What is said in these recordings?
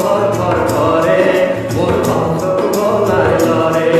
ভর ভর করে মোর বংশ গলায় লড়ে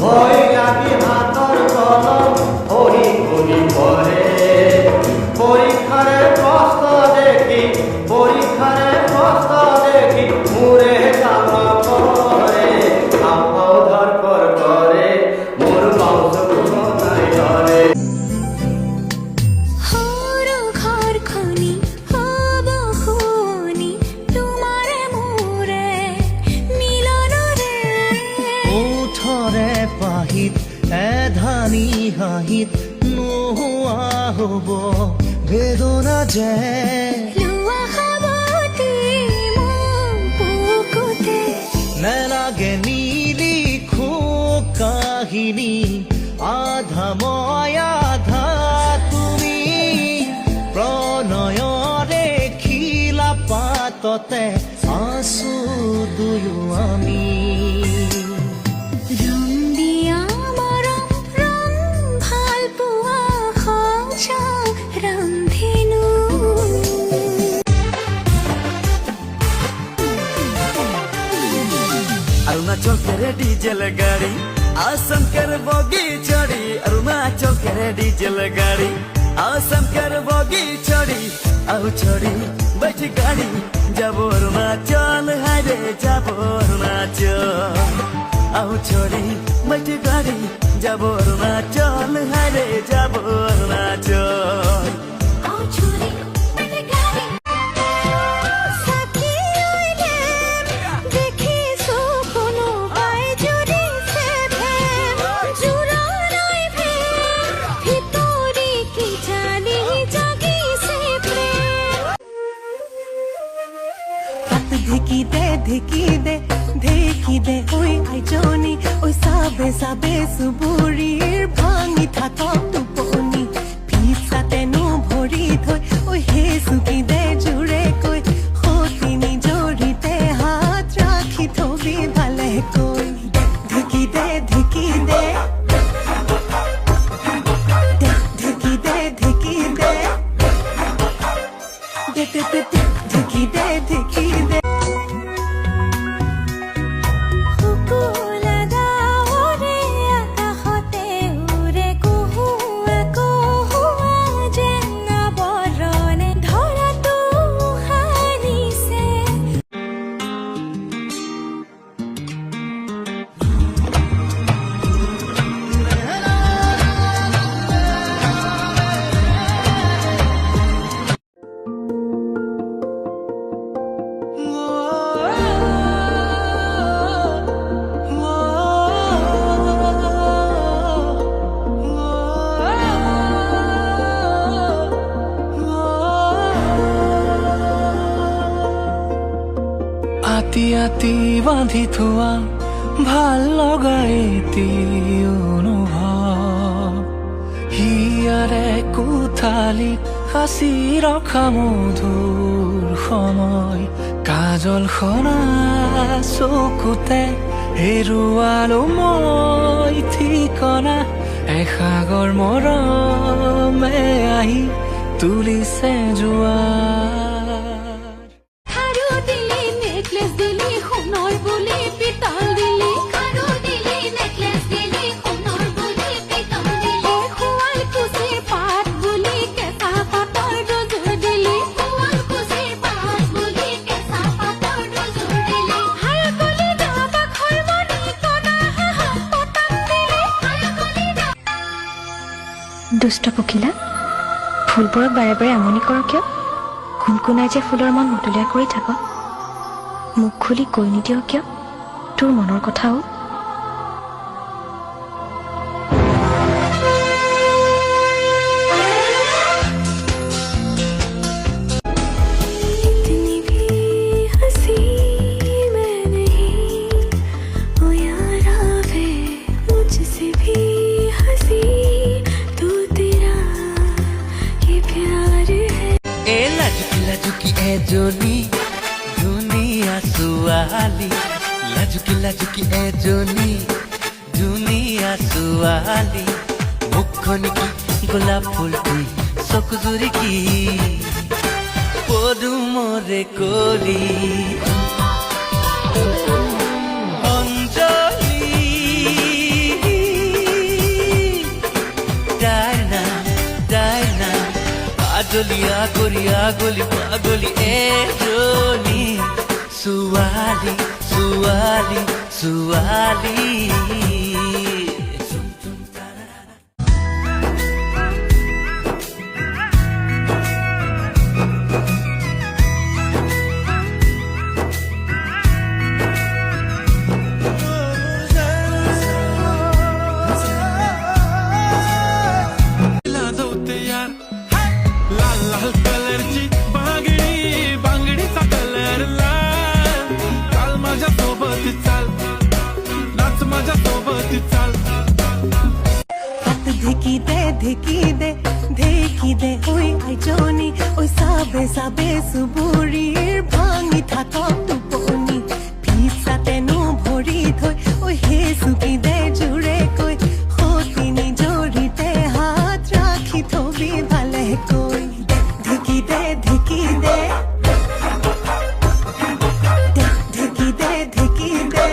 ভয় লাগি হাতর কলম হরি হরি পরে পরীক্ষারে কষ্ট দেখি পরীক্ষারে কষ্ট দেখি মুরে কামনা করে আপাও ধর পর করে মোর বংশ গলায় লড়ে এধানি হাঁহিত নোহোৱা হ'ব বেদনা যে নেলাগে নিলিখো কাহিনী আধা মই আধা তুমি প্ৰণয়ৰে খিলা পাততে আছো দুয়ো আমি अरुणाचल के डीजल गाड़ी आसम कर बोगी चढ़ी अरुणाचल के डीजल गाड़ी आसम कर बोगी चढ़ी आहू चढ़ी बैठ गाड़ी जब अरुणाचल हायरे जब अरुणाचल आहू चढ़ी बैठ गाड़ी जब अरुणाचल हायरे जब अरुणाचल ঢেকি দে ওই আইজনী ওই চাবে চাবে চুবুৰীৰ ভাঙি থাকক টোপনি পিছাতেনো ভৰি থৈ ওই হে চুকি দে জোৰেকৈ সতিনী জৰিতে হাত ৰাখি থবি ভালেকৈ ঢেকি দে ঢেকি দে ঢেকি দে ঢেকি দে ঢেকি দে ঢেকি দে আতি বান্ধি থোৱা ভাল লগা এটি অনুভৱ হিয়াৰে কোঠালিত সাঁচি ৰখা মধুৰ সময় কাজল সনা চকুতে হেৰুৱালো মই ঠিকনা এসাগৰ মৰমে আহি তুলিছে যোৱা দুষ্ট পখিলা ফুলবোৰক বাৰে বাৰে আমনি কৰ কিয় কুনকুনাই যে ফুলৰ মন মতলীয়া কৰি থাক মুখ খুলি কৈ নিদিয় কিয় তোৰ মনৰ কথাও এজনী ধুনীয়া ছোৱালী লাজুকি লাজুকি এজনী ধুনীয়া ছোৱালী মুখখন কি গোলাপ ফুল তুই চকুজুৰি কি পদুমৰে কৰি অঞ্জলি ডায়না ডায়না আগলিয়া গলিয়া গলি পাগলি এজনী ছোৱালী ছোৱালী ছোৱালী लाल लाल कलरची बांगडी बांगडीचा कलर लाल चाल माझ्या सोबत चाल नाच माझ्या सोबत चाल হাত ঢেকি দে ঢেকি দে ঢেকি দে ওই আইজনী ওই সাবে সাবে চুবুৰীৰ ভাঙি থাকক টোপনি পিছাতেনো ভৰি থৈ ওই হে চুকি দে জোৰে কৈ সতিনী জৰিতে হাত ৰাখি থবি ভালে কৈ ঢেকি দে ঢেকি দে ঢেকি দে ঢেকি দে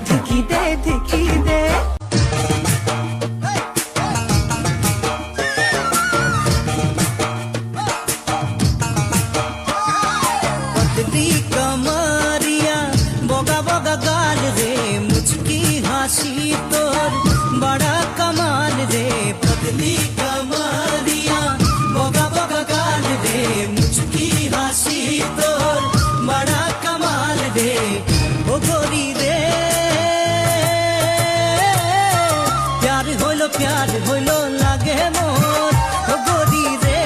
ঢেকি দে ঢেকি দে पतली कमरिया बोगा बोगा गाल रे मुझकी हासी तोर बड़ा कमाल रे पतली कमरिया बोगा बोगा गाल रे मुझकी हासी तोर बड़ा कमाल रे ओ गोरी रे प्यार होइलो लागे मोर ओ गोरी रे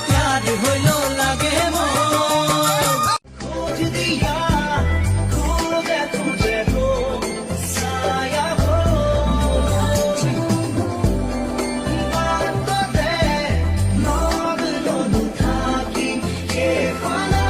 प्यार होइलो लागे मोर खोज दिया खोजे तुझे हो साया हो बात तो दे नाग लोनु थाकी के फाना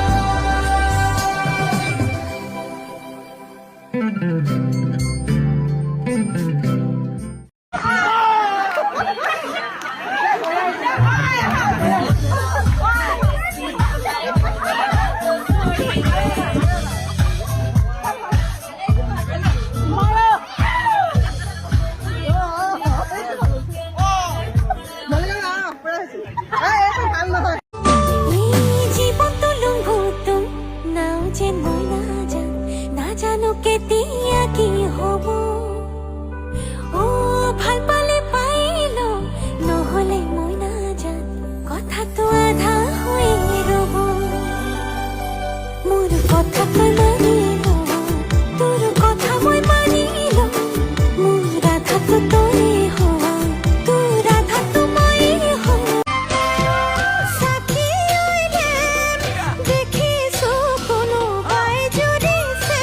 কেতিয়া কি হব ও ভাল পালে পাইলো নহলে মই নাজান কথাটো আধা হৈ ৰব মোৰ কথা তই মানিল তোৰ কথা মই মানিল মোৰ ৰাধাটো তই হোৱা তোৰ ৰাধাটো মই হোৱা সাথী ঐলে দেখিছো কোনোবাই জুৰিছে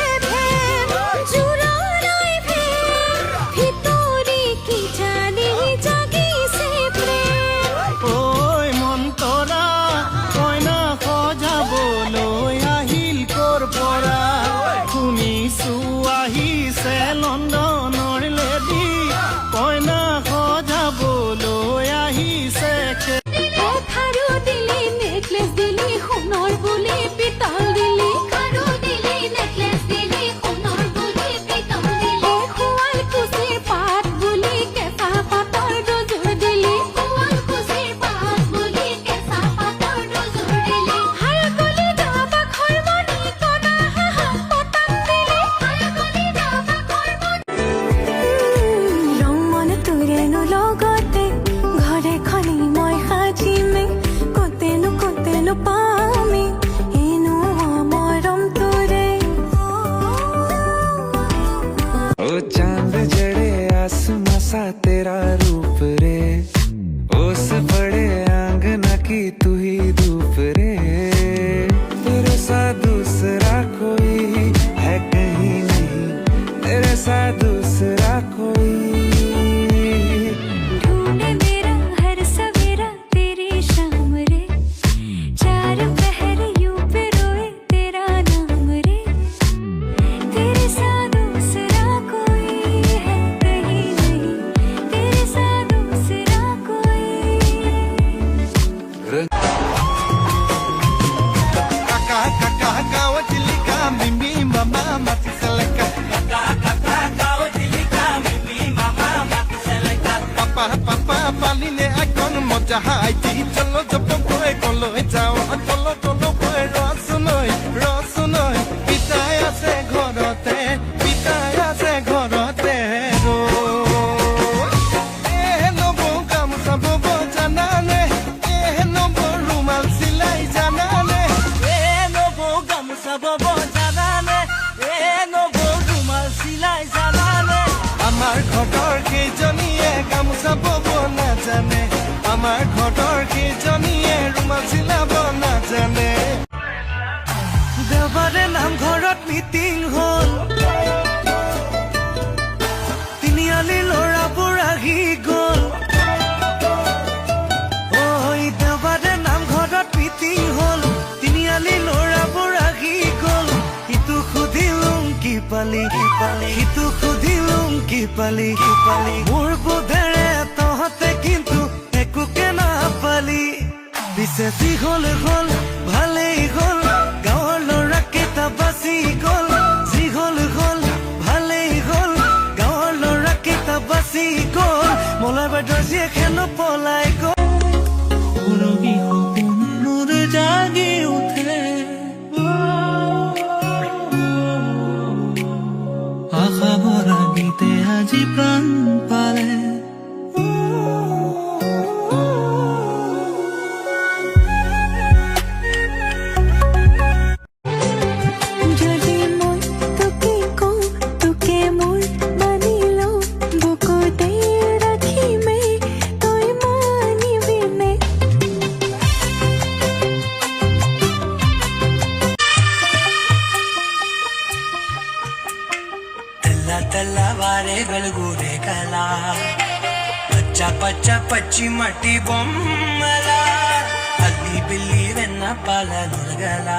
লণ্ডনৰ লেডি কইনা সজাবলৈ আহিছে খাৰু দিলি নেকলেছ দিলি সোণৰ বুলি পিতল দিলি খাৰু দিলি নেকলেছ দিলি সোণৰ বুলি পিতল দিলি শুৱালকুছিৰ পাত বুলি কেঁচা পাতৰ দুযোৰ দিলি শুৱালকুছিৰ পাত বুলি কেঁচা পাতৰ দুযোৰ দিলি হালগুলি দাবাখৰ মণি কণা হাঁহা পতান দিলি হালগুলি দাবাখৰ ৰং মন তোৰেনো লগতে ঘৰে খনি মই সাজিমে কতেনো পামি এনো মৰম তোৰে ओ चांद जड़े आसमां सा तेरा रूप रे उस बड़े आंगना की तू ही धूप रे तेरे सा दूसरा कोई है कहीं नहीं तेरे सा दूसरा कोई ढूंढे मेरा हर सवेरा तेरी शाम रे चार पहर यूं पे रोए तेरा नाम रे तेरे सा दूसरा कोई है कहीं नहीं तेरे सा दूसरा कोई মজা হাইটি চলো জপ কই কলৈ যাও চলো চলো কই ৰস নৈ পিতাই আছে ঘৰতে নবৌ গামোচা বব জানানে নবৌ ৰুমাল চিলাই জানানে নবৌ গামোচা বব জানানে নবৌ ৰুমাল চিলাই জানানে আমাৰ ঘৰৰ কেইজনীয়ে গামোচা বব নাজানে আমাৰ ঘৰৰ কেইজনীয়ে ৰুমাল চিলাব নাজানে দেওবাৰে নামঘৰত মিটিং হ'ল তিনিআলি ল'ৰাবোৰ আহি গ'ল ঐ দেওবাৰে নামঘৰত মিটিং হ'ল তিনিআলি ল'ৰাবোৰ আহি গ'ল ইটো সুধিলোং কি পালি সিটো সুধিলোং কি পালি মোৰ বোধেৰে তহঁতে কিন্তু একোকে নাপালি পিছে যি হ'ল হ'ল ভালেই হ'ল গাঁৱৰ ল'ৰাকেইটা বাচি গ'ল যি হ'ল হ'ল ভালেই হ'ল গাঁৱৰ ল'ৰাকেইটা বাচি গ'ল মলাই বাইদেউৰ জীয়েকেনো পলাই গ'ল পুৰবী সপোনবোৰ জাগি উঠে আশা ভৰা গীতে আজি প্ৰাণ পালে যদি মই তোকে কওঁ তোকে মোৰ মানি লওঁ বুকুতে ৰাখিমে তই মানিবিনে తెల్లవారేగలు కళ పచ్చ పచ్చ పచ్చి మట్టి బొమ్మల అల్లి బిల్లి వెన్న పాల నురగల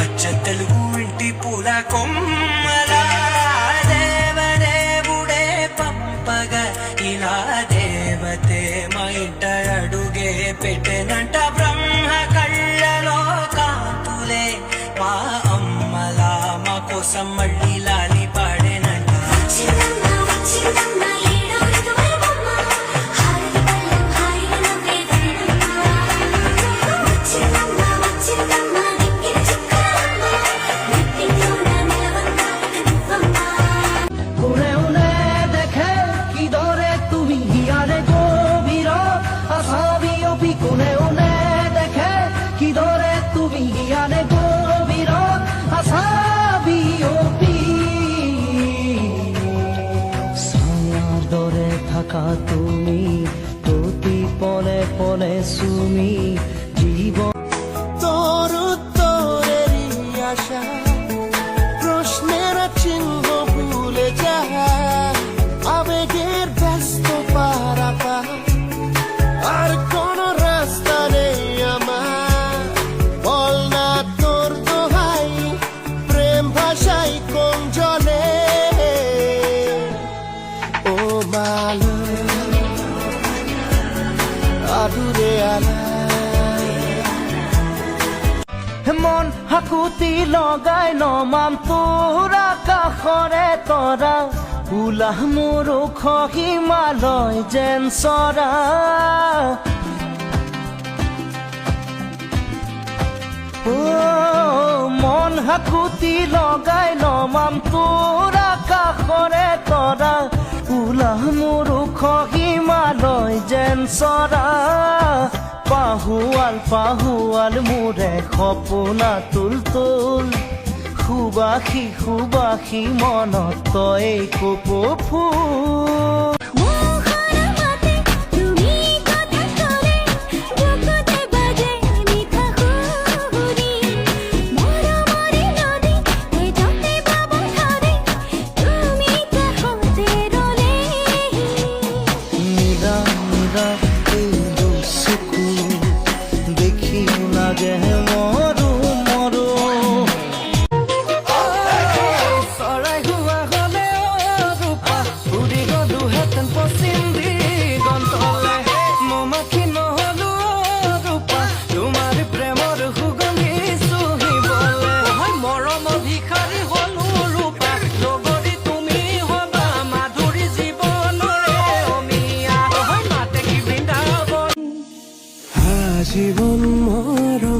అచ్చ తెలుగు ఇంటి పూల కొమ్మల దేవదేవుడే పంపగ ఇలా దేవతే మా ఇంట అడుగే పెట్టెనంట బ్రహ్మ కళ్ళలో కాంతులే మా అమ్మలా మా కోసం మళ్ళీ లాలి పాడేనంట చిన్నమ్మ చిన్నమ్మ ఏడవదు వరవమ్మ హారతి పళ్ళం హాయిగా నవ్వే ధనమ్మ చిన్నమ్మ నిక్కిన చిక్కరమ్మ నిట్టిలోన నిలవంగా నువ్వమ్మ কোনে ওনে দেখে কি দরে তুমি হিয়ারে গভীৰত আছা বিয়পি কোনে ওনে দেখে কি দৰে তুমি হিয়াৰে গভীৰত আছা বিয়পি ছায়াৰ দৰে থাকা তুমি প্ৰতি পলে পলে চুমি জীৱ তোর উত্তরেরই আশা প্রশ্নের চিহ্ন ভুলে যা আবেগের ব্যস্ত পারাপা আর কোন রাস্তা নেই আমার বল না তোর দোহাই প্রেম ভাষাই কোন জলে ও মালো আদুরে আলা মন হাকুতি লগাই নমাম তোৰ আকাশৰে তৰা উলাহ মোৰ ওখ হিমালয় যেন চৰা মন হাকুতি লগাই নমাম তোৰ আকাশৰে তৰা উলাহ মোৰ ওখ হিমালয় যেন চৰা পাহুৱাল পাহুৱাল মোৰে সপোনা তুল তুল সুবাসী সুবাসী মনত তই কপৌ ফুল মোহনা মাতে তুমি কথা কলে বুকুতে বাজে মিঠা সুৰি মৰমৰে নদী এই যতে পাব ধৰে তুমি কাষতে ৰলে নীলা নীলা এই চকু দেখি লাগে মৰো মৰো চৰাই হোৱা হ'লে ৰূপা উৰি গলোহেঁতেন পশ্চিম দিগন্তলে মমাখি নহলো ৰূপা তোমাৰ প্ৰেমৰ সুগন্ধি চুহিবলে মৰম ভিখাৰী হলো ৰূপা লগৰী তুমি হবা মাধুৰী জীৱনৰে অমিয়া মাতে কি বৃন্দাবন জীবন মৰণ